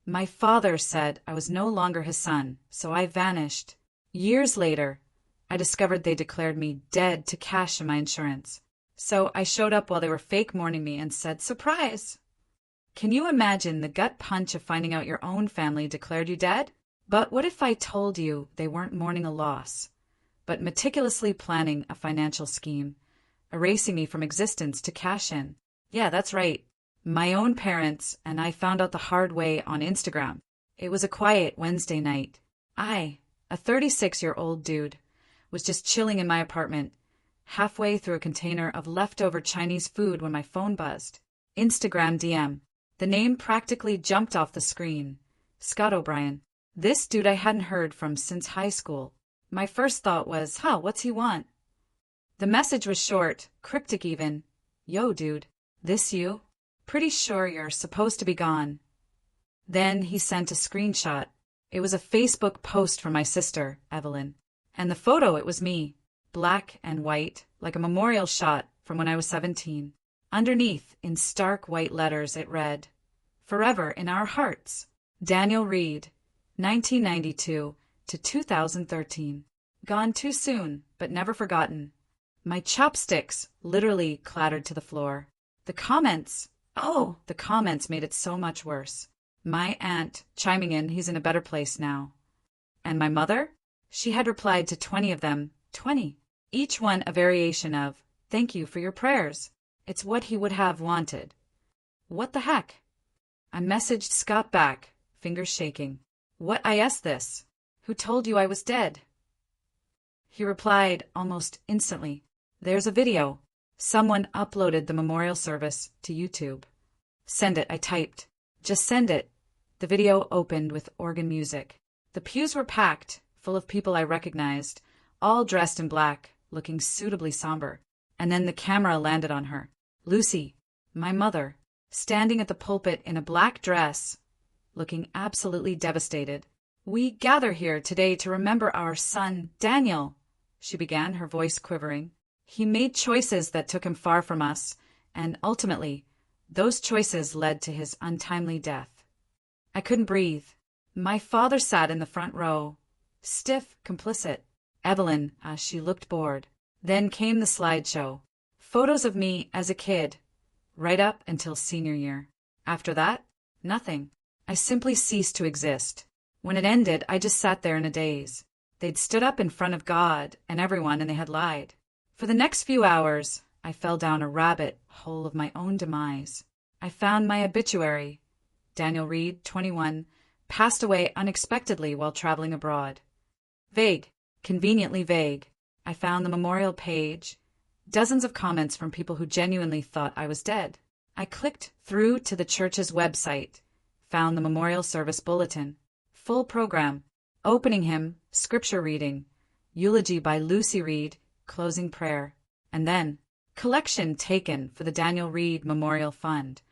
My father said I was no longer his son, so I vanished. Years later, I discovered they declared me dead to cash in my insurance. So I showed up while they were fake mourning me and said, "Surprise!" Can you imagine the gut punch of finding out your own family declared you dead? But what if I told you they weren't mourning a loss, but meticulously planning a financial scheme, erasing me from existence to cash in? Yeah, that's right. My own parents and I found out the hard way on Instagram. It was a quiet Wednesday night. I, a 36-year-old dude, was just chilling in my apartment, halfway through a container of leftover Chinese food when my phone buzzed. Instagram DM. The name practically jumped off the screen. Scott O'Brien. This dude I hadn't heard from since high school. My first thought was, what's he want? The message was short, cryptic even. Yo, dude. This you? Pretty sure you're supposed to be gone. Then he sent a screenshot. It was a Facebook post from my sister, Evelyn. And the photo, it was me. Black and white, like a memorial shot from when I was 17. Underneath, in stark white letters, it read, "Forever in our hearts. Daniel Reed, 1992 to 2013. Gone too soon, but never forgotten." My chopsticks literally clattered to the floor. The comments made it so much worse. My aunt chiming in, "He's in a better place now." And my mother? She had replied to 20 of them, 20. Each one a variation of, "Thank you for your prayers. It's what he would have wanted." What the heck? I messaged Scott back, fingers shaking. "What is this? Who told you I was dead?" He replied almost instantly, "There's a video. Someone uploaded the memorial service to YouTube." "Send it," I typed. "Just send it." The video opened with organ music. The pews were packed, full of people I recognized, all dressed in black, looking suitably somber. And then the camera landed on her. Lucy, my mother, standing at the pulpit in a black dress, looking absolutely devastated. "We gather here today to remember our son, Daniel," she began, her voice quivering. "He made choices that took him far from us, and ultimately, those choices led to his untimely death." I couldn't breathe. My father sat in the front row, stiff, complicit. Evelyn, she looked bored. Then came the slideshow. Photos of me as a kid, right up until senior year. After that, nothing. I simply ceased to exist. When it ended, I just sat there in a daze. They'd stood up in front of God and everyone, and they had lied. For the next few hours, I fell down a rabbit hole of my own demise. I found my obituary. Daniel Reed, 21, passed away unexpectedly while traveling abroad. Vague, conveniently vague. I found the memorial page, dozens of comments from people who genuinely thought I was dead. I clicked through to the church's website, found the memorial service bulletin. Full program, opening hymn, scripture reading, eulogy by Lucy Reed, closing prayer, and then collection taken for the Daniel Reed Memorial Fund.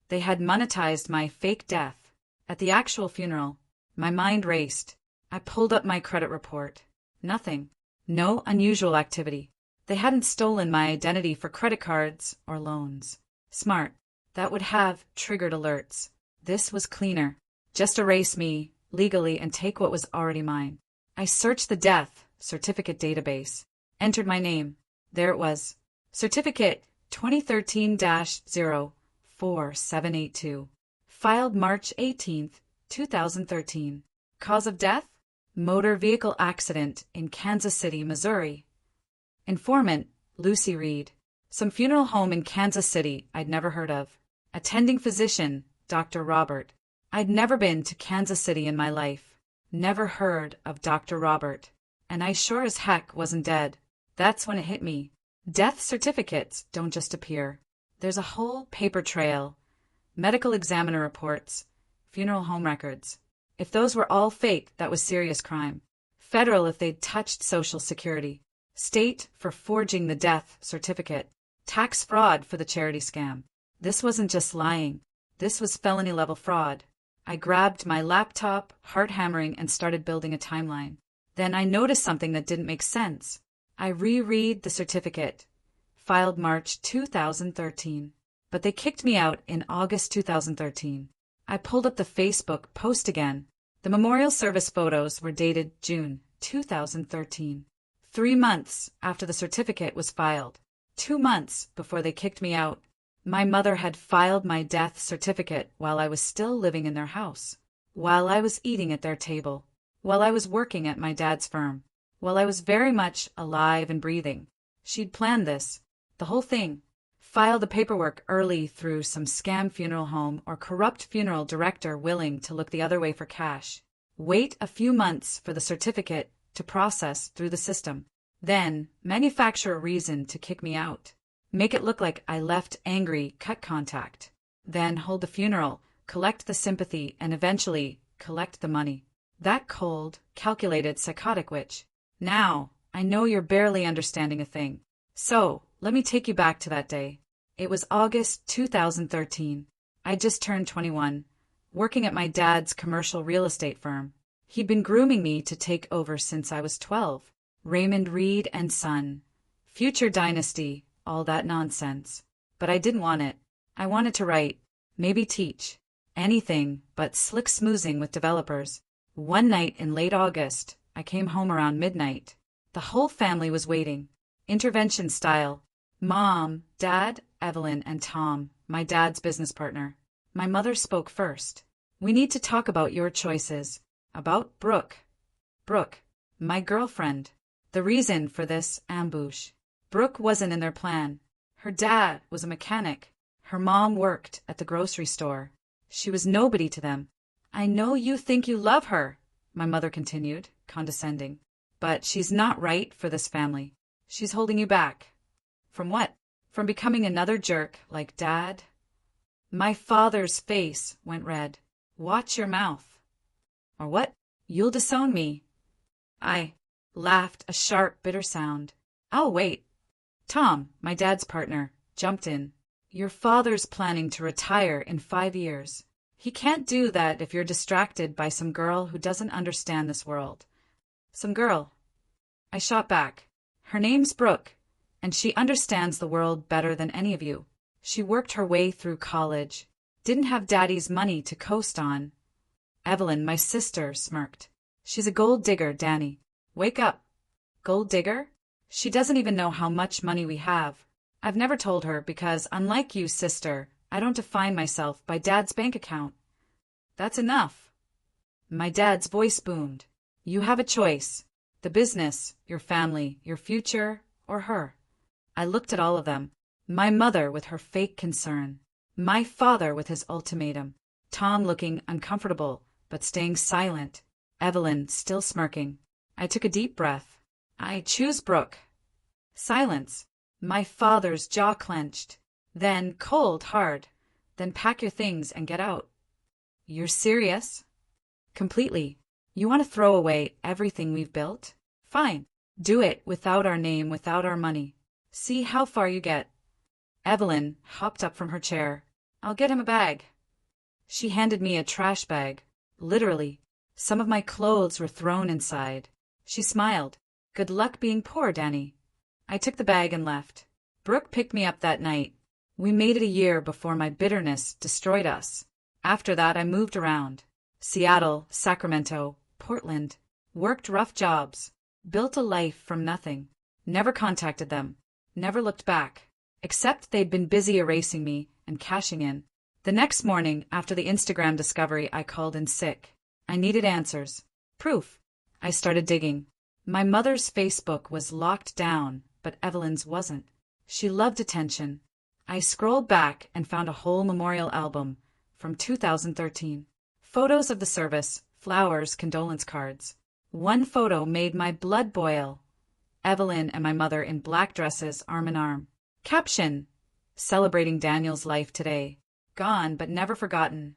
They had monetized my fake death. At the actual funeral, my mind raced. I pulled up my credit report. Nothing. No unusual activity. They hadn't stolen my identity for credit cards or loans. Smart. That would have triggered alerts. This was cleaner. Just erase me legally and take what was already mine. I searched the death certificate database. Entered my name. There it was. Certificate 2013-04782. Filed March 18, 2013. Cause of death? Motor vehicle accident in Kansas City, Missouri. Informant, Lucy Reed. Some funeral home in Kansas City I'd never heard of. Attending physician, Dr. Robert. I'd never been to Kansas City in my life. Never heard of Dr. Robert. And I sure as heck wasn't dead. That's when it hit me. Death certificates don't just appear. There's a whole paper trail. Medical examiner reports. Funeral home records. If those were all fake, that was serious crime. Federal if they'd touched Social Security. State for forging the death certificate. Tax fraud for the charity scam. This wasn't just lying. This was felony-level fraud. I grabbed my laptop, heart hammering, and started building a timeline. Then I noticed something that didn't make sense. I reread the certificate. Filed March 2013. But they kicked me out in August 2013. I pulled up the Facebook post again. The memorial service photos were dated June 2013. 3 months after the certificate was filed. 2 months before they kicked me out. My mother had filed my death certificate while I was still living in their house, while I was eating at their table, while I was working at my dad's firm, while I was very much alive and breathing. She'd planned this, the whole thing. File the paperwork early through some scam funeral home or corrupt funeral director willing to look the other way for cash. Wait a few months for the certificate to process through the system. Then, manufacture a reason to kick me out. Make it look like I left angry, cut contact. Then hold the funeral, collect the sympathy, and eventually collect the money. That cold, calculated, psychotic witch. Now, I know you're barely understanding a thing. So, let me take you back to that day. It was August 2013. I just turned 21, working at my dad's commercial real estate firm. He'd been grooming me to take over since I was 12. Raymond Reed and Son. Future dynasty, all that nonsense. But I didn't want it. I wanted to write, maybe teach. Anything but slick smoozing with developers. One night in late August, I came home around midnight. The whole family was waiting. Intervention style. Mom, Dad, Evelyn, and Tom, my dad's business partner. My mother spoke first. We need to talk about your choices. About Brooke. Brooke, my girlfriend. The reason for this ambush. Brooke wasn't in their plan. Her dad was a mechanic. Her mom worked at the grocery store. She was nobody to them. I know you think you love her, my mother continued, condescending. But she's not right for this family. She's holding you back. From what? From becoming another jerk like Dad? My father's face went red. Watch your mouth. Or what? You'll disown me. I laughed, a sharp, bitter sound. Oh, wait. Tom, my dad's partner, jumped in. Your father's planning to retire in 5 years. He can't do that if you're distracted by some girl who doesn't understand this world. Some girl. I shot back. Her name's Brooke, and she understands the world better than any of you. She worked her way through college. Didn't have Daddy's money to coast on. Evelyn, my sister, smirked. She's a gold digger, Danny. Wake up. Gold digger? She doesn't even know how much money we have. I've never told her because, unlike you, sister, I don't define myself by Dad's bank account. That's enough. My dad's voice boomed. You have a choice. The business, your family, your future, or her. I looked at all of them. My mother with her fake concern. My father with his ultimatum. Tom looking uncomfortable, but staying silent. Evelyn still smirking. I took a deep breath. I choose Brooke. Silence. My father's jaw clenched. Then cold, hard. Then pack your things and get out. You're serious? Completely. You want to throw away everything we've built? Fine. Do it without our name, without our money. See how far you get. Evelyn hopped up from her chair. I'll get him a bag. She handed me a trash bag. Literally. Some of my clothes were thrown inside. She smiled. Good luck being poor, Danny. I took the bag and left. Brooke picked me up that night. We made it a year before my bitterness destroyed us. After that, I moved around. Seattle, Sacramento, Portland. Worked rough jobs. Built a life from nothing. Never contacted them. Never looked back. Except they'd been busy erasing me and cashing in. The next morning, after the Instagram discovery, I called in sick. I needed answers. Proof. I started digging. My mother's Facebook was locked down, but Evelyn's wasn't. She loved attention. I scrolled back and found a whole memorial album from 2013. Photos of the service, flowers, condolence cards. One photo made my blood boil. Evelyn and my mother in black dresses, arm in arm. Caption: celebrating Daniel's life today. Gone but never forgotten.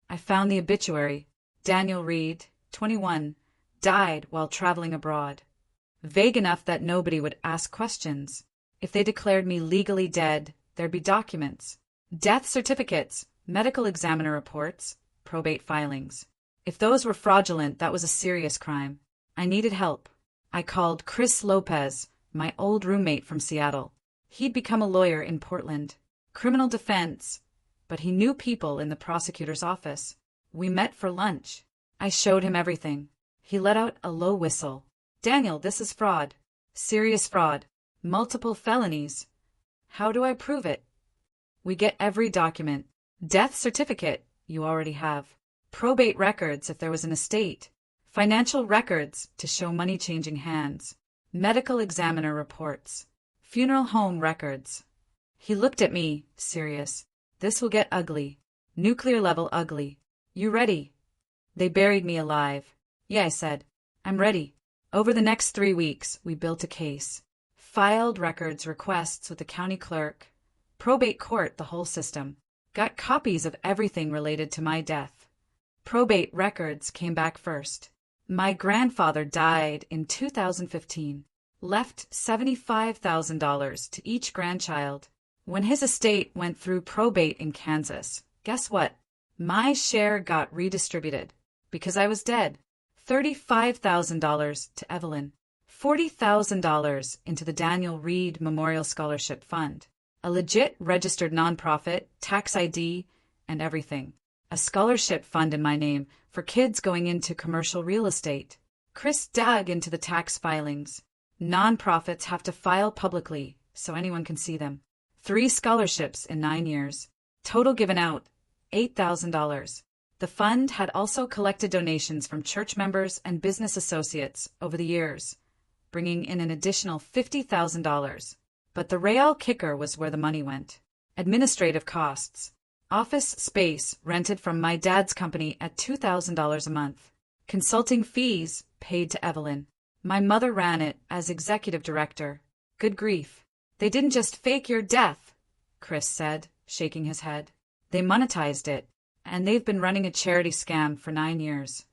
I found the obituary. Daniel Reed, 21, died while traveling abroad. Vague enough that nobody would ask questions. If they declared me legally dead, there'd be documents. Death certificates, medical examiner reports, probate filings. If those were fraudulent, that was a serious crime. I needed help. I called Chris Lopez, my old roommate from Seattle. He'd become a lawyer in Portland. Criminal defense. But he knew people in the prosecutor's office. We met for lunch. I showed him everything. He let out a low whistle. Daniel, this is fraud. Serious fraud. Multiple felonies. How do I prove it? We get every document. Death certificate, you already have. Probate records if there was an estate. Financial records to show money changing hands. Medical examiner reports. Funeral home records. He looked at me, serious. This will get ugly. Nuclear level ugly. You ready? They buried me alive. Yeah, I said. I'm ready. Over the next 3 weeks, we built a case. Filed records requests with the county clerk. Probate court, the whole system. Got copies of everything related to my death. Probate records came back first. My grandfather died in 2015. Left $75,000 to each grandchild. When his estate went through probate in Kansas, guess what? My share got redistributed. Because I was dead. $35,000 to Evelyn. $40,000 into the Daniel Reed Memorial Scholarship Fund. A legit registered nonprofit, tax ID, and everything. A scholarship fund in my name for kids going into commercial real estate. Chris dug into the tax filings. Nonprofits have to file publicly so anyone can see them. 3 scholarships in 9 years. Total given out, $8,000. The fund had also collected donations from church members and business associates over the years, bringing in an additional $50,000. But the real kicker was where the money went. Administrative costs. Office space rented from my dad's company at $2,000 a month. Consulting fees paid to Evelyn. My mother ran it as executive director. Good grief. They didn't just fake your death, Chris said, shaking his head. They monetized it, and they've been running a charity scam for 9 years.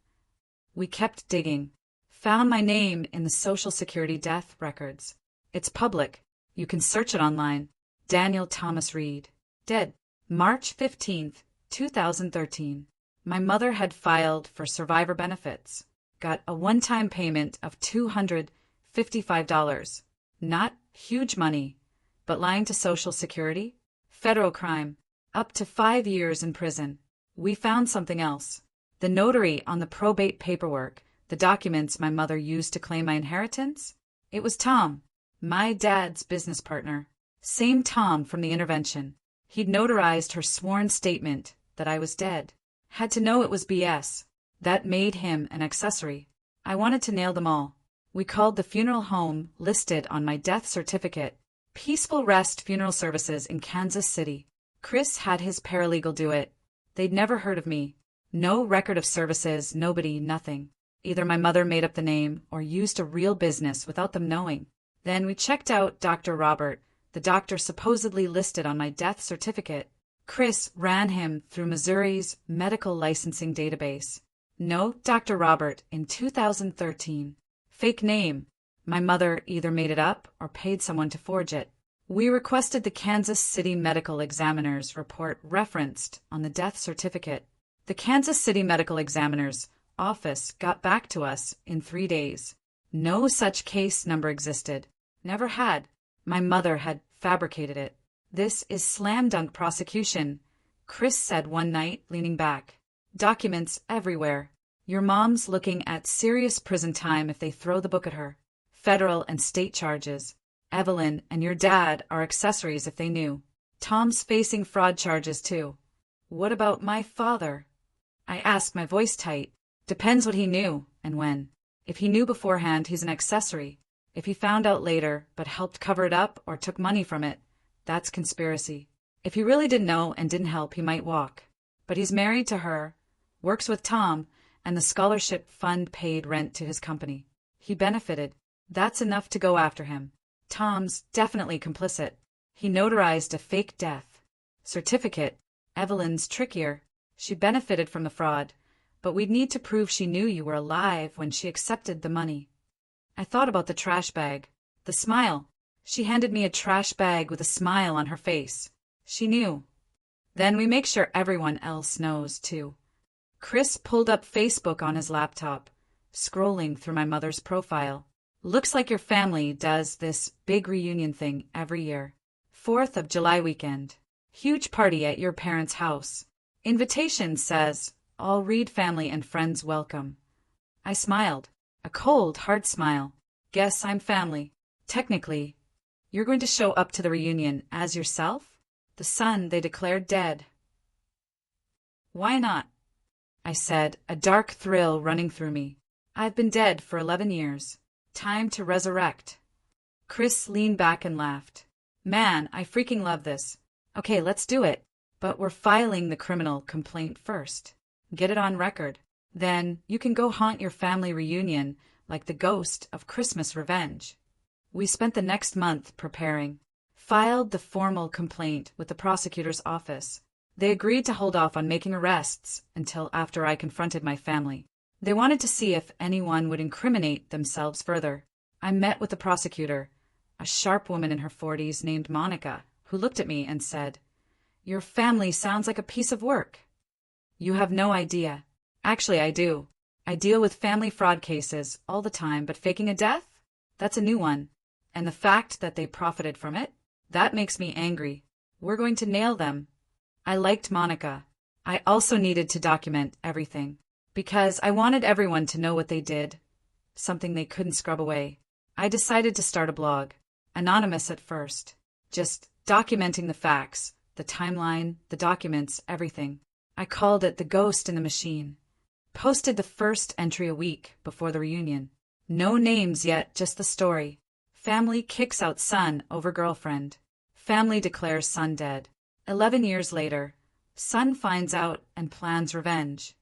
We kept digging. Found my name in the Social Security death records. It's public. You can search it online. Daniel Thomas Reed. Dead. March 15, 2013. My mother had filed for survivor benefits. Got a one-time payment of $255. Not huge money, but lying to Social Security? Federal crime. Up to 5 years in prison. We found something else. The notary on the probate paperwork, the documents my mother used to claim my inheritance? It was Tom, my dad's business partner. Same Tom from the intervention. He'd notarized her sworn statement that I was dead. Had to know it was BS. That made him an accessory. I wanted to nail them all. We called the funeral home listed on my death certificate Peaceful Rest Funeral Services in Kansas City. Chris had his paralegal do it. They'd never heard of me. No record of services, nobody, nothing. Either my mother made up the name or used a real business without them knowing. Then we checked out Dr. Robert, the doctor supposedly listed on my death certificate. Chris ran him through Missouri's medical licensing database. No Dr. Robert in 2013. Fake name. My mother either made it up or paid someone to forge it. We requested the Kansas City Medical Examiner's report referenced on the death certificate. The Kansas City Medical Examiner's office got back to us in 3 days. No such case number existed. Never had. My mother had fabricated it. This is slam dunk prosecution, Chris said one night, leaning back. Documents everywhere. Your mom's looking at serious prison time if they throw the book at her. Federal and state charges. Evelyn and your dad are accessories if they knew. Tom's facing fraud charges too. What about my father? I asked, my voice tight. Depends what he knew and when. If he knew beforehand, he's an accessory. If he found out later but helped cover it up or took money from it, that's conspiracy. If he really didn't know and didn't help, he might walk. But he's married to her, works with Tom, and the scholarship fund paid rent to his company. He benefited. That's enough to go after him. Tom's definitely complicit. He notarized a fake death certificate. Evelyn's trickier. She benefited from the fraud, but we'd need to prove she knew you were alive when she accepted the money. I thought about the trash bag. The smile. She handed me a trash bag with a smile on her face. She knew. Then we make sure everyone else knows, too. Chris pulled up Facebook on his laptop, scrolling through my mother's profile. Looks like your family does this big reunion thing every year. 4th of July weekend. Huge party at your parents' house. Invitation says, I'll read family and friends welcome. I smiled. A cold, hard smile. Guess I'm family. Technically. You're going to show up to the reunion as yourself? The son they declared dead. Why not? I said, a dark thrill running through me. I've been dead for 11 years. Time to resurrect. Chris leaned back and laughed. Man, I freaking love this. Okay, let's do it. But we're filing the criminal complaint first. Get it on record. Then you can go haunt your family reunion like the ghost of Christmas revenge. We spent the next month preparing. Filed the formal complaint with the prosecutor's office. They agreed to hold off on making arrests until after I confronted my family. They wanted to see if anyone would incriminate themselves further. I met with the prosecutor, a sharp woman in her 40s named Monica, who looked at me and said, "Your family sounds like a piece of work." You have no idea. Actually, I do. I deal with family fraud cases all the time, but faking a death? That's a new one. And the fact that they profited from it? That makes me angry. We're going to nail them. I liked Monica. I also needed to document everything. Because I wanted everyone to know what they did. Something they couldn't scrub away. I decided to start a blog. Anonymous at first. Just documenting the facts, the timeline, the documents, everything. I called it The Ghost in the Machine. Posted the first entry a week before the reunion. No names yet, just the story. Family kicks out son over girlfriend. Family declares son dead. 11 years later, son finds out and plans revenge.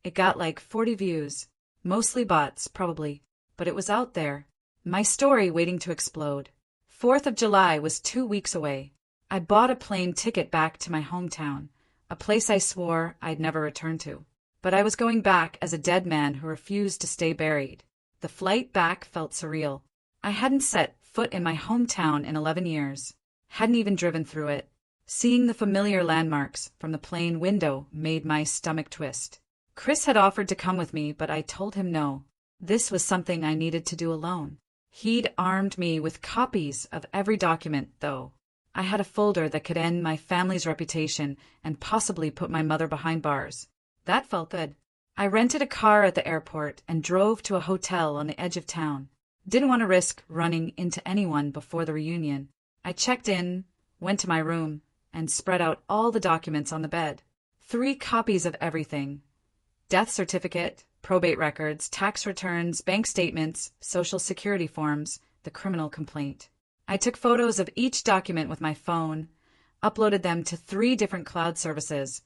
It got like 40 views. Mostly bots, probably. But it was out there. My story waiting to explode. 4th of July was 2 weeks away. I bought a plane ticket back to my hometown, a place I swore I'd never return to. But I was going back as a dead man who refused to stay buried. The flight back felt surreal. I hadn't set foot in my hometown in 11 years. Hadn't even driven through it. Seeing the familiar landmarks from the plane window made my stomach twist. Chris had offered to come with me, but I told him no. This was something I needed to do alone. He'd armed me with copies of every document, though. I had a folder that could end my family's reputation and possibly put my mother behind bars. That felt good. I rented a car at the airport and drove to a hotel on the edge of town. Didn't want to risk running into anyone before the reunion. I checked in, went to my room, and spread out all the documents on the bed. 3 copies of everything. Death certificate, probate records, tax returns, bank statements, social security forms, the criminal complaint. I took photos of each document with my phone, uploaded them to 3 different cloud services,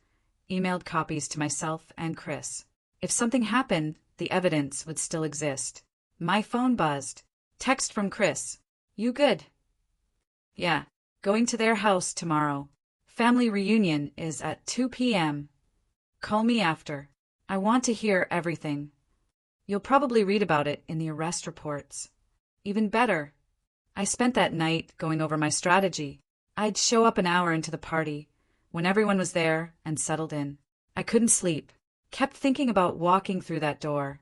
emailed copies to myself and Chris. If something happened, the evidence would still exist. My phone buzzed. Text from Chris. You good? Yeah. Going to their house tomorrow. Family reunion is at 2 p.m. Call me after. I want to hear everything. You'll probably read about it in the arrest reports. Even better. I spent that night going over my strategy. I'd show up an hour into the party, when everyone was there and settled in. I couldn't sleep. Kept thinking about walking through that door,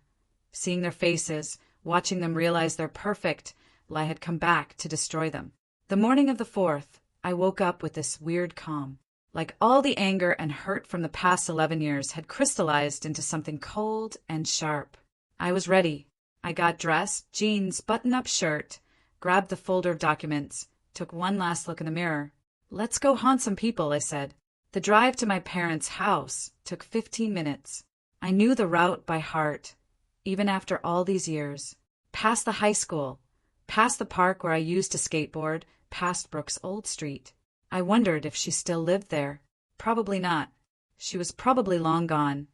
seeing their faces, watching them realize they're perfect, while I had come back to destroy them. The morning of the 4th, I woke up with this weird calm. Like all the anger and hurt from the past 11 years had crystallized into something cold and sharp. I was ready. I got dressed, jeans, button-up shirt, grabbed the folder of documents, took one last look in the mirror. Let's go haunt some people, I said. The drive to my parents' house took 15 minutes. I knew the route by heart, even after all these years. Past the high school, past the park where I used to skateboard, past Brooke's old street. I wondered if she still lived there. Probably not. She was probably long gone,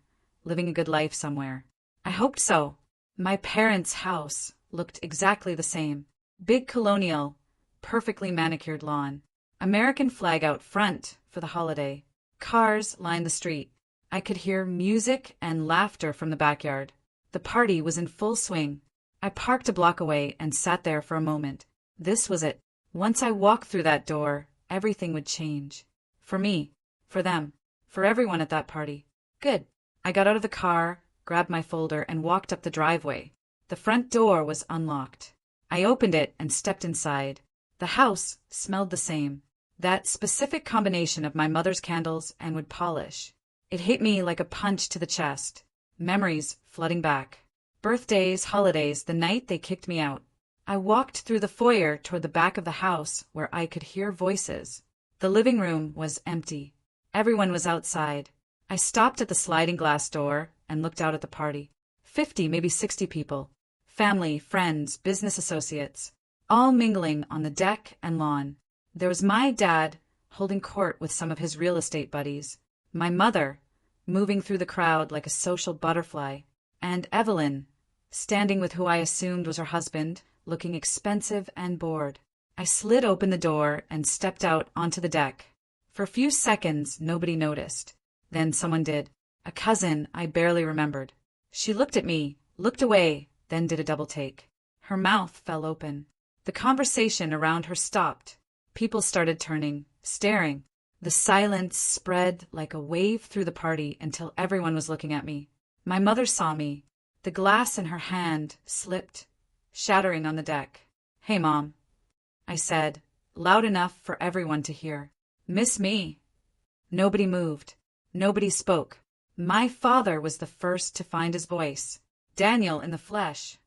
living a good life somewhere. I hoped so. My parents' house looked exactly the same. Big colonial, perfectly manicured lawn. American flag out front for the holiday. Cars lined the street. I could hear music and laughter from the backyard. The party was in full swing. I parked a block away and sat there for a moment. This was it. Once I walked through that door, everything would change. For me, for them, for everyone at that party. Good. I got out of the car, grabbed my folder, and walked up the driveway. The front door was unlocked. I opened it and stepped inside. The house smelled the same. That specific combination of my mother's candles and wood polish. It hit me like a punch to the chest. Memories flooding back. Birthdays, holidays, the night they kicked me out. I walked through the foyer toward the back of the house where I could hear voices. The living room was empty. Everyone was outside. I stopped at the sliding glass door and looked out at the party. 50, maybe 60 people. Family, friends, business associates, all mingling on the deck and lawn. There was my dad holding court with some of his real estate buddies, my mother moving through the crowd like a social butterfly, and Evelyn standing with who I assumed was her husband, looking expensive and bored. I slid open the door and stepped out onto the deck. For a few seconds, nobody noticed. Then someone did. A cousin I barely remembered. She looked at me, looked away, then did a double take. Her mouth fell open. The conversation around her stopped. People started turning, staring. The silence spread like a wave through the party until everyone was looking at me. My mother saw me. The glass in her hand slipped, shattering on the deck. "Hey, Mom," I said, loud enough for everyone to hear. "Miss me?" Nobody moved. Nobody spoke. My father was the first to find his voice. Daniel in the flesh.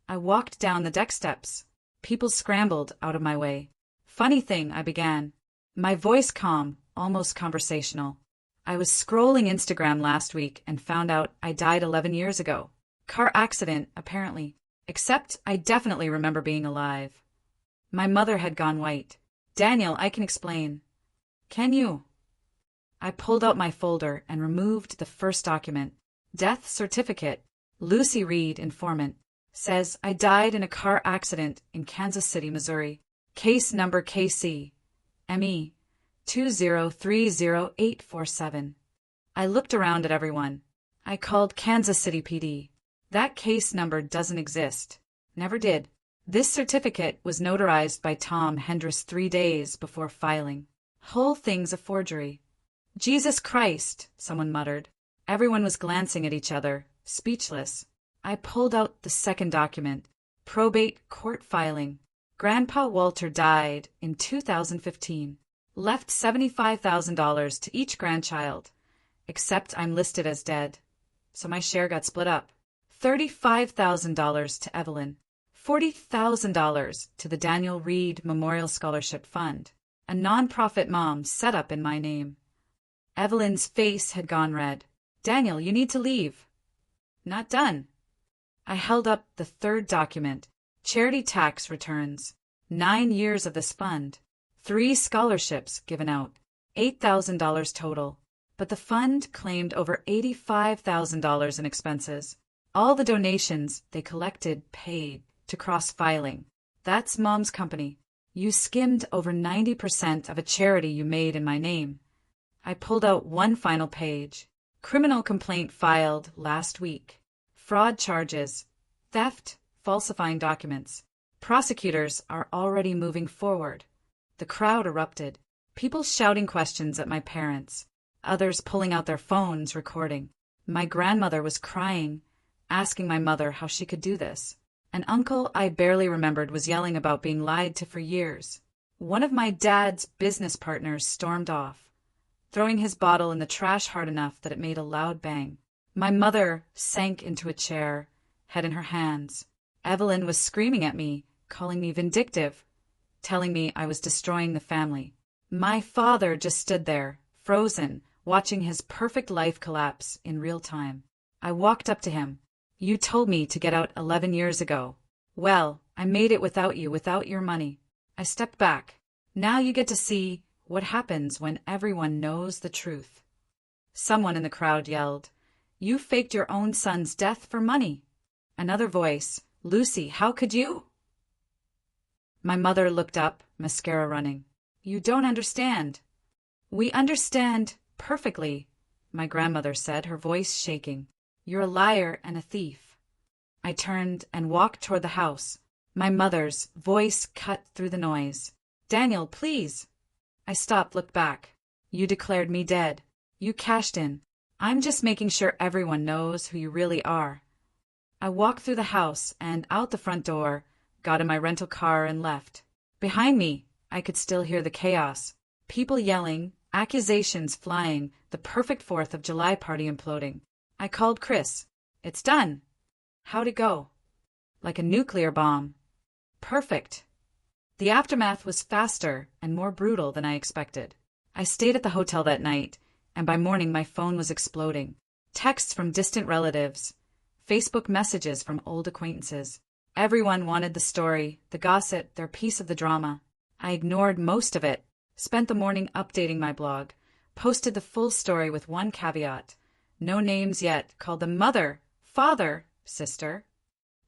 I walked down the deck steps. People scrambled out of my way. "Funny thing," I began. My voice calm, almost conversational. "I was scrolling Instagram last week and found out I died 11 years ago. Car accident, apparently. Except I definitely remember being alive." My mother had gone white. "Daniel, I can explain." "Can you?" I pulled out my folder and removed the first document. Death certificate. Lucy Reed, informant. Says I died in a car accident in Kansas City, Missouri. Case number KC. ME 2030847. I looked around at everyone. I called Kansas City PD. That case number doesn't exist. Never did. This certificate was notarized by Tom Hendris 3 days before filing. Whole thing's a forgery. "Jesus Christ," someone muttered. Everyone was glancing at each other, speechless. I pulled out the second document. Probate court filing. Grandpa Walter died in 2015. Left $75,000 to each grandchild. Except I'm listed as dead. So my share got split up. $35,000 to Evelyn. $40,000 to the Daniel Reed Memorial Scholarship Fund, a nonprofit mom set up in my name. Evelyn's face had gone red. "Daniel, you need to leave." "Not done." I held up the third document. Charity tax returns. 9 years of this fund. 3 scholarships given out. $8,000 total. But the fund claimed over $85,000 in expenses. All the donations they collected paid to cross-filing. That's Mom's company. You skimmed over 90% of a charity you made in my name. I pulled out one final page. Criminal complaint filed last week. Fraud charges. Theft, falsifying documents. Prosecutors are already moving forward. The crowd erupted. People shouting questions at my parents. Others pulling out their phones, recording. My grandmother was crying, asking my mother how she could do this. An uncle I barely remembered was yelling about being lied to for years. One of my dad's business partners stormed off, throwing his bottle in the trash hard enough that it made a loud bang. My mother sank into a chair, head in her hands. Evelyn was screaming at me, calling me vindictive, telling me I was destroying the family. My father just stood there, frozen, watching his perfect life collapse in real time. I walked up to him. "You told me to get out 11 years ago. Well, I made it without you, without your money." I stepped back. "Now you get to see what happens when everyone knows the truth." Someone in the crowd yelled, "You faked your own son's death for money." Another voice, "Lucy, how could you?" My mother looked up, mascara running. "You don't understand." "We understand perfectly," my grandmother said, her voice shaking. "You're a liar and a thief." I turned and walked toward the house. My mother's voice cut through the noise. "Daniel, please." I stopped, looked back. "You declared me dead. You cashed in. I'm just making sure everyone knows who you really are." I walked through the house and out the front door, got in my rental car and left. Behind me, I could still hear the chaos. People yelling, Accusations flying, the perfect 4th of July party imploding. I called Chris. It's done. How'd it go? Like a nuclear bomb. Perfect. The aftermath was faster and more brutal than I expected. I stayed at the hotel that night, and by morning my phone was exploding. Texts from distant relatives, Facebook messages from old acquaintances. Everyone wanted the story, the gossip, their piece of the drama. I ignored most of it, spent the morning updating my blog, posted the full story with one caveat. No names yet, called them mother, father, sister.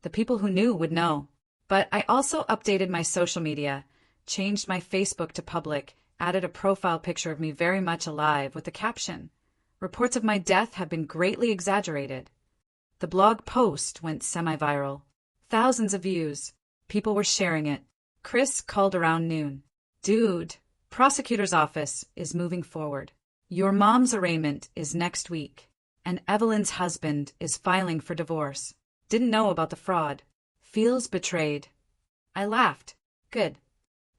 The people who knew would know. But I also updated my social media, changed my Facebook to public, added a profile picture of me very much alive with the caption, "Reports of my death have been greatly exaggerated." The blog post went semi-viral. Thousands of views. People were sharing it. Chris called around noon. "Dude, prosecutor's office is moving forward. Your mom's arraignment is next week. And Evelyn's husband is filing for divorce. Didn't know about the fraud. Feels betrayed." I laughed. Good.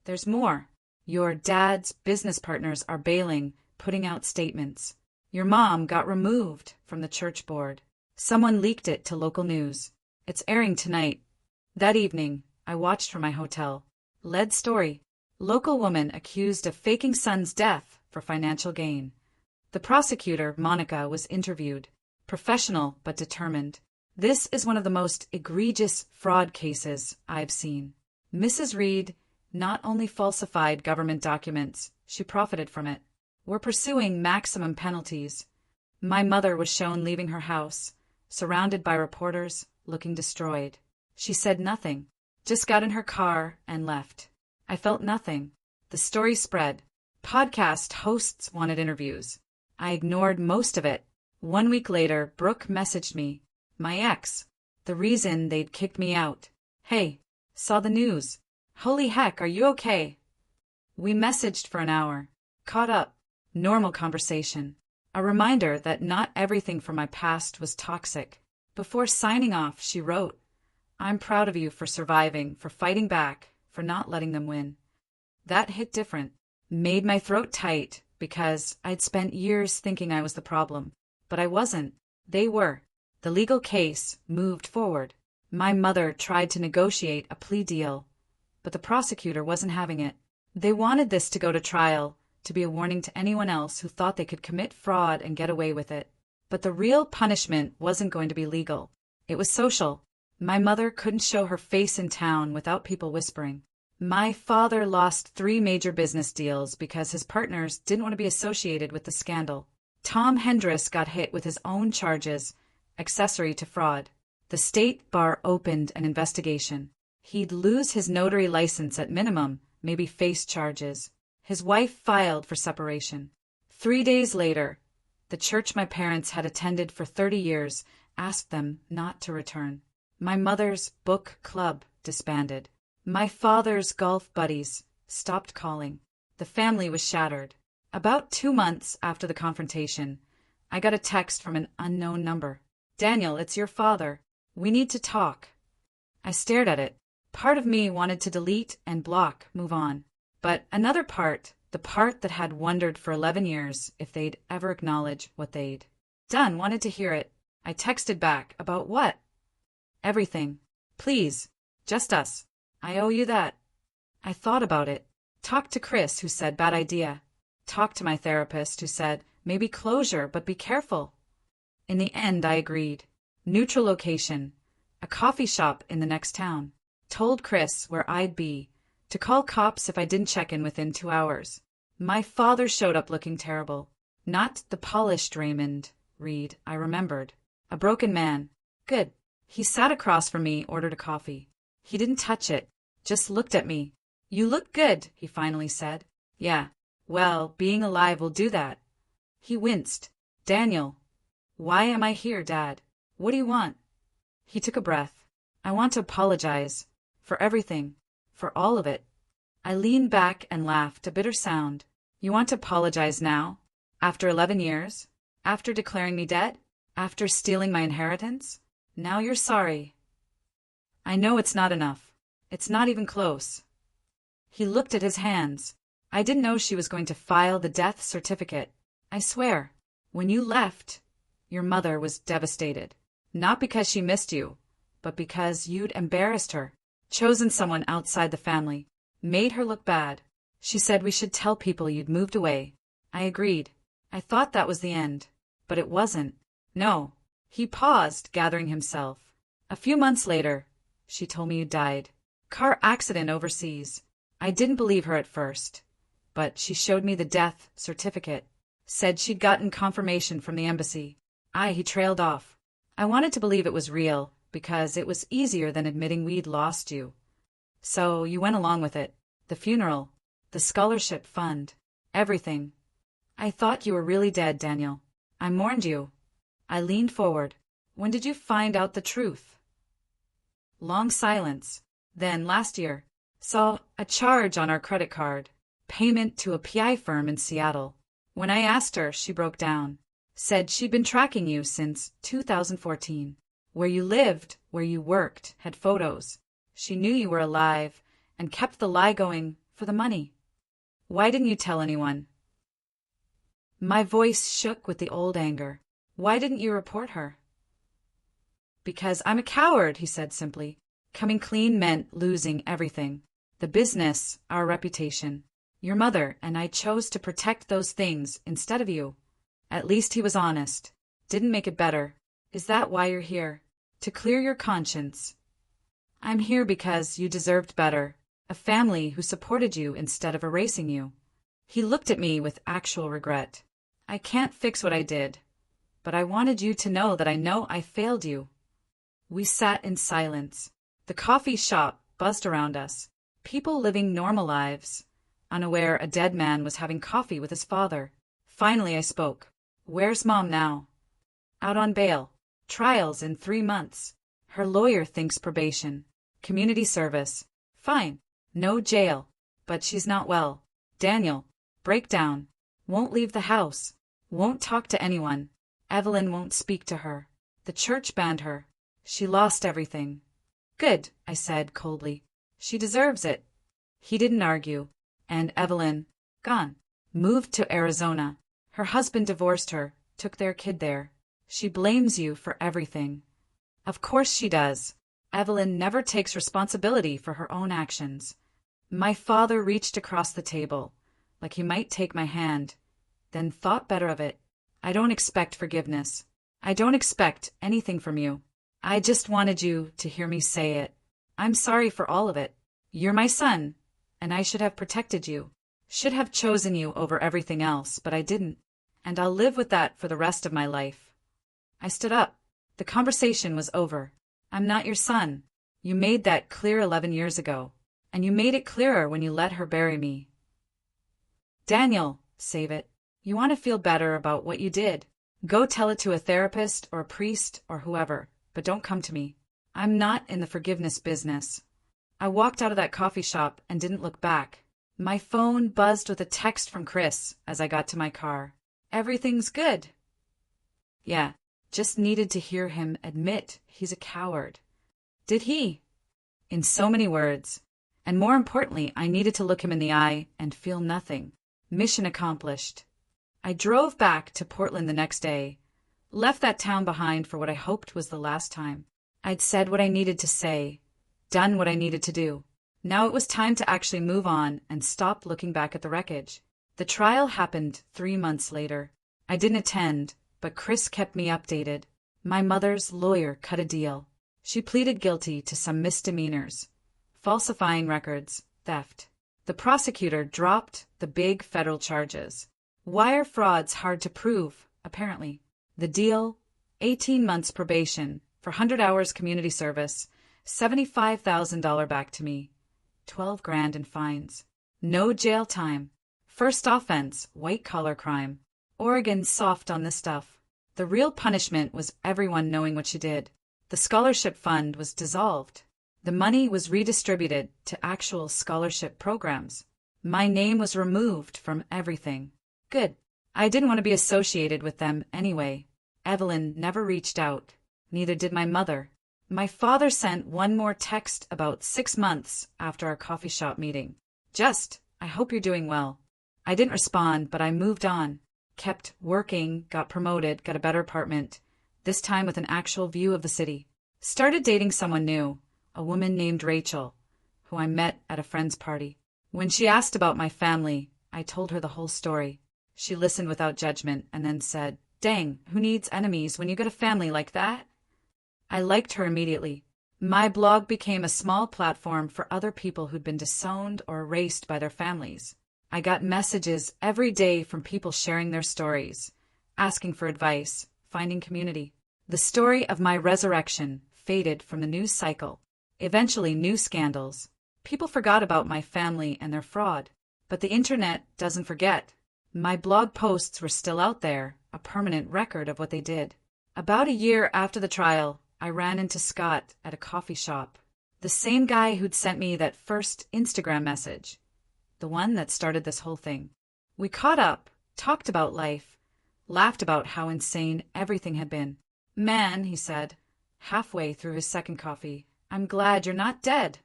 There's more. Your dad's business partners are bailing, putting out statements. Your mom got removed from the church board. Someone leaked it to local news. It's airing tonight. That evening, I watched from my hotel. Lead story. Local woman accused of faking son's death for financial gain. The prosecutor, Monica, was interviewed. Professional but determined. This is one of the most egregious fraud cases I've seen. Mrs. Reed not only falsified government documents, she profited from it. We're pursuing maximum penalties. My mother was shown leaving her house, surrounded by reporters, looking destroyed. She said nothing, just got in her car and left. I felt nothing. The story spread. Podcast hosts wanted interviews. I ignored most of it. 1 week later, Brooke messaged me. My ex. The reason they'd kicked me out. "Hey, saw the news. Holy heck, are you okay?" We messaged for an hour. Caught up. Normal conversation. A reminder that not everything from my past was toxic. Before signing off, she wrote, "I'm proud of you for surviving, for fighting back, for not letting them win." That hit different. Made my throat tight because I'd spent years thinking I was the problem. But I wasn't. They were. The legal case moved forward. My mother tried to negotiate a plea deal, but the prosecutor wasn't having it. They wanted this to go to trial, to be a warning to anyone else who thought they could commit fraud and get away with it. But the real punishment wasn't going to be legal. It was social. My mother couldn't show her face in town without people whispering. My father lost 3 major business deals because his partners didn't want to be associated with the scandal. Tom Hendris got hit with his own charges, accessory to fraud. The state bar opened an investigation. He'd lose his notary license at minimum, maybe face charges. His wife filed for separation. 3 days later, the church my parents had attended for 30 years asked them not to return. My mother's book club disbanded. My father's golf buddies stopped calling. The family was shattered. About 2 months after the confrontation, I got a text from an unknown number. "Daniel, it's your father. We need to talk." I stared at it. Part of me wanted to delete and block, move on. But another part, the part that had wondered for 11 years if they'd ever acknowledge what they'd done, wanted to hear it. I texted back. "About what?" "Everything. Please. Just us. I owe you that." I thought about it. Talked to Chris, who said, "Bad idea." Talked to my therapist, who said, "Maybe closure, but be careful." In the end, I agreed. Neutral location. A coffee shop in the next town. Told Chris where I'd be. To call cops if I didn't check in within 2 hours. My father showed up looking terrible. Not the polished Raymond Reed I remembered. A broken man. Good. He sat across from me, ordered a coffee. He didn't touch it. Just looked at me. "You look good," he finally said. "Yeah. Well, being alive will do that." He winced. "Daniel." "Why am I here, Dad? What do you want?" He took a breath. "I want to apologize. For everything. For all of it." I leaned back and laughed, a bitter sound. "You want to apologize now? After 11 years? After declaring me dead? After stealing my inheritance? Now you're sorry." "I know it's not enough. It's not even close." He looked at his hands. I didn't know she was going to file the death certificate. I swear, when you left, your mother was devastated. Not because she missed you, but because you'd embarrassed her, chosen someone outside the family, made her look bad. She said we should tell people you'd moved away. I agreed. I thought that was the end. But it wasn't. No. He paused, gathering himself. A few months later, she told me you died. Car accident overseas. I didn't believe her at first. But she showed me the death certificate. Said she'd gotten confirmation from the embassy. He trailed off. I wanted to believe it was real, because it was easier than admitting we'd lost you. So you went along with it. The funeral, the scholarship fund, everything. I thought you were really dead, Daniel. I mourned you. I leaned forward. When did you find out the truth? Long silence. Then, last year, saw a charge on our credit card. Payment to a PI firm in Seattle. When I asked her, she broke down. Said she'd been tracking you since 2014. Where you lived, where you worked, had photos. She knew you were alive and kept the lie going for the money. Why didn't you tell anyone? My voice shook with the old anger. Why didn't you report her? Because I'm a coward, he said simply. Coming clean meant losing everything. The business, our reputation. Your mother and I chose to protect those things instead of you. At least he was honest. Didn't make it better. Is that why you're here? To clear your conscience? I'm here because you deserved better. A family who supported you instead of erasing you. He looked at me with actual regret. I can't fix what I did, but I wanted you to know that I know I failed you. We sat in silence. The coffee shop buzzed around us. People living normal lives, unaware a dead man was having coffee with his father. Finally I spoke. Where's Mom now? Out on bail. Trials in 3 months. Her lawyer thinks probation. Community service. Fine. No jail. But she's not well. Daniel. Breakdown. Won't leave the house. Won't talk to anyone. Evelyn won't speak to her. The church banned her. She lost everything. Good, I said coldly. She deserves it. He didn't argue. And Evelyn, gone. Moved to Arizona. Her husband divorced her, took their kid there. She blames you for everything. Of course she does. Evelyn never takes responsibility for her own actions. My father reached across the table, like he might take my hand, then thought better of it. I don't expect forgiveness. I don't expect anything from you. I just wanted you to hear me say it. I'm sorry for all of it. You're my son, and I should have protected you. Should have chosen you over everything else, but I didn't. And I'll live with that for the rest of my life. I stood up. The conversation was over. I'm not your son. You made that clear 11 years ago. And you made it clearer when you let her bury me. Daniel, save it. You want to feel better about what you did. Go tell it to a therapist or a priest or whoever, but don't come to me. I'm not in the forgiveness business. I walked out of that coffee shop and didn't look back. My phone buzzed with a text from Chris as I got to my car. Everything's good. Yeah, just needed to hear him admit he's a coward. Did he? In so many words. And more importantly, I needed to look him in the eye and feel nothing. Mission accomplished. I drove back to Portland the next day, left that town behind for what I hoped was the last time. I'd said what I needed to say, done what I needed to do. Now it was time to actually move on and stop looking back at the wreckage. The trial happened 3 months later. I didn't attend, but Chris kept me updated. My mother's lawyer cut a deal. She pleaded guilty to some misdemeanors, falsifying records, theft. The prosecutor dropped the big federal charges. Wire fraud's hard to prove, apparently. The deal? 18 months probation for 100 hours community service, $75,000 back to me, 12 grand in fines. No jail time. First offense, white-collar crime. Oregon's soft on this stuff. The real punishment was everyone knowing what you did. The scholarship fund was dissolved. The money was redistributed to actual scholarship programs. My name was removed from everything. Good. I didn't want to be associated with them anyway. Evelyn never reached out. Neither did my mother. My father sent one more text about 6 months after our coffee shop meeting. Just, I hope you're doing well. I didn't respond, but I moved on. Kept working, got promoted, got a better apartment, this time with an actual view of the city. Started dating someone new, a woman named Rachel, who I met at a friend's party. When she asked about my family, I told her the whole story. She listened without judgment and then said, "Dang, who needs enemies when you got a family like that?" I liked her immediately. My blog became a small platform for other people who'd been disowned or erased by their families. I got messages every day from people sharing their stories, asking for advice, finding community. The story of my resurrection faded from the news cycle. Eventually, new scandals. People forgot about my family and their fraud. But the internet doesn't forget. My blog posts were still out there, a permanent record of what they did. About a year after the trial, I ran into Scott at a coffee shop. The same guy who'd sent me that first Instagram message. The one that started this whole thing. We caught up, talked about life, laughed about how insane everything had been. "Man," he said, halfway through his second coffee, "I'm glad you're not dead."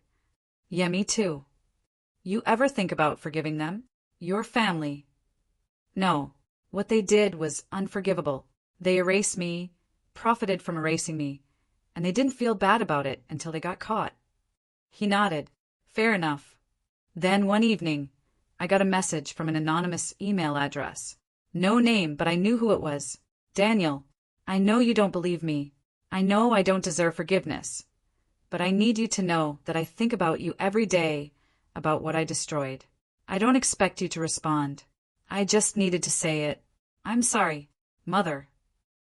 "Yeah, me too." "You ever think about forgiving them? Your family?" "No. What they did was unforgivable. They erased me, profited from erasing me, and they didn't feel bad about it until they got caught." He nodded. "Fair enough." Then one evening, I got a message from an anonymous email address. No name, but I knew who it was. "Daniel, I know you don't believe me. I know I don't deserve forgiveness. But I need you to know that I think about you every day, about what I destroyed. I don't expect you to respond. I just needed to say it. I'm sorry, Mother."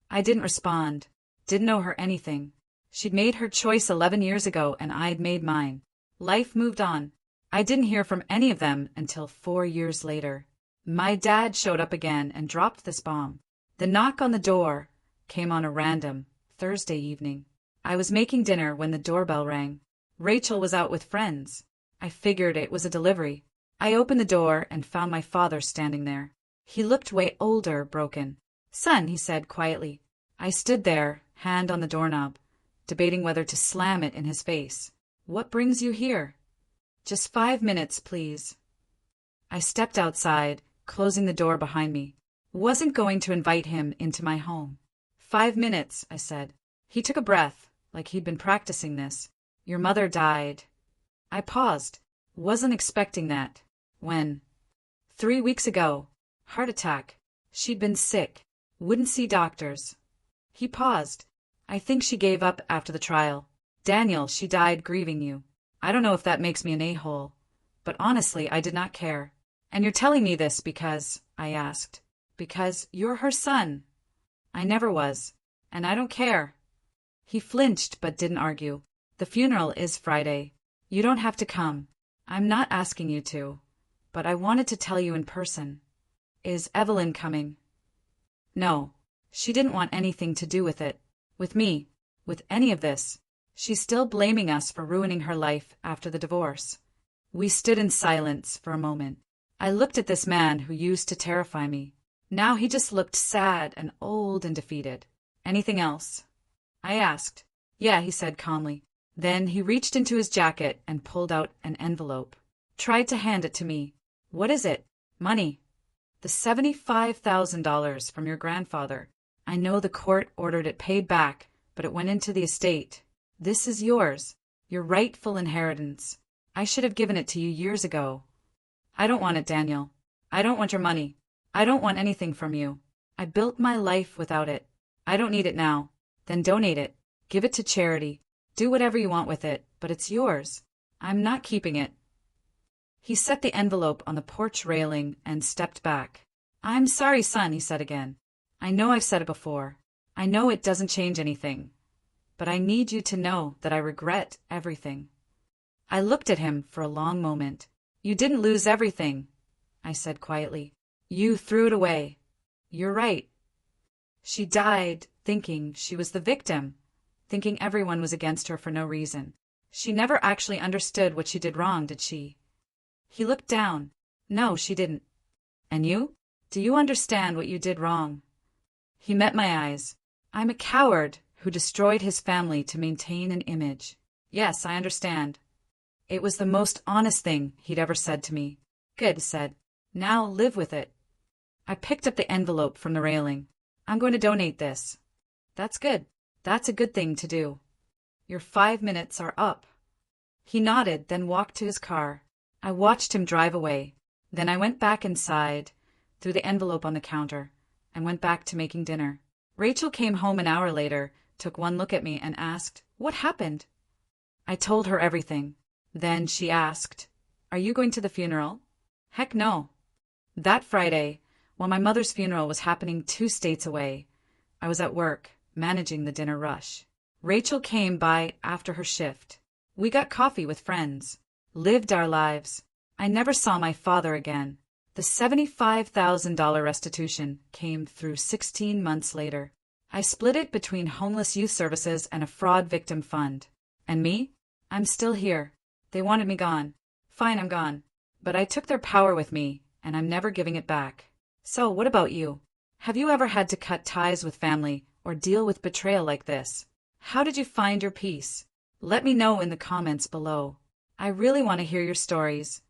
I didn't respond. Didn't owe her anything. She'd made her choice 11 years ago, and I'd made mine. Life moved on. I didn't hear from any of them until 4 years later. My dad showed up again and dropped this bomb. The knock on the door came on a random Thursday evening. I was making dinner when the doorbell rang. Rachel was out with friends. I figured it was a delivery. I opened the door and found my father standing there. He looked way older, broken. "Son," he said quietly. I stood there, hand on the doorknob, debating whether to slam it in his face. "What brings you here?" "Just 5 minutes, please." I stepped outside, closing the door behind me. Wasn't going to invite him into my home. 5 minutes, I said. He took a breath, like he'd been practicing this. "Your mother died." I paused. Wasn't expecting that. When? 3 weeks ago. Heart attack. She'd been sick. Wouldn't see doctors. He paused. "I think she gave up after the trial. Daniel, she died grieving you. I don't know if that makes me an a-hole, but honestly, I did not care." "And you're telling me this because," I asked, "because you're her son." "I never was, and I don't care." He flinched but didn't argue. "The funeral is Friday. You don't have to come. I'm not asking you to, but I wanted to tell you in person." "Is Evelyn coming?" "No. She didn't want anything to do with it. With me. With any of this. She's still blaming us for ruining her life after the divorce." We stood in silence for a moment. I looked at this man who used to terrify me. Now he just looked sad and old and defeated. "Anything else?" I asked. "Yeah," he said calmly. Then he reached into his jacket and pulled out an envelope. Tried to hand it to me. "What is it?" "Money. The $75,000 from your grandfather. I know the court ordered it paid back, but it went into the estate. This is yours, your rightful inheritance. I should have given it to you years ago." "I don't want it, Daniel. I don't want your money. I don't want anything from you. I built my life without it. I don't need it now." "Then donate it. Give it to charity. Do whatever you want with it, but it's yours. I'm not keeping it." He set the envelope on the porch railing and stepped back. "I'm sorry, son," he said again. "I know I've said it before. I know it doesn't change anything. But I need you to know that I regret everything." I looked at him for a long moment. "You didn't lose everything," I said quietly. "You threw it away. You're right. She died thinking she was the victim, thinking everyone was against her for no reason. She never actually understood what she did wrong, did she?" He looked down. "No, she didn't." "And you? Do you understand what you did wrong?" He met my eyes. "I'm a coward who destroyed his family to maintain an image. Yes, I understand." It was the most honest thing he'd ever said to me. "Good," said. Now live with it. I picked up the envelope from the railing. I'm going to donate this. That's good. That's a good thing to do. Your 5 minutes are up. He nodded, then walked to his car. I watched him drive away. Then I went back inside, threw the envelope on the counter, and went back to making dinner. Rachel came home an hour later, took one look at me, and asked, "What happened?" I told her everything. Then she asked, "Are you going to the funeral?" Heck no. That Friday, while my mother's funeral was happening 2 states away, I was at work, managing the dinner rush. Rachel came by after her shift. We got coffee with friends, lived our lives. I never saw my father again. The $75,000 restitution came through 16 months later. I split it between homeless youth services and a fraud victim fund. And me? I'm still here. They wanted me gone. Fine, I'm gone. But I took their power with me, and I'm never giving it back. So, what about you? Have you ever had to cut ties with family or deal with betrayal like this? How did you find your peace? Let me know in the comments below. I really want to hear your stories.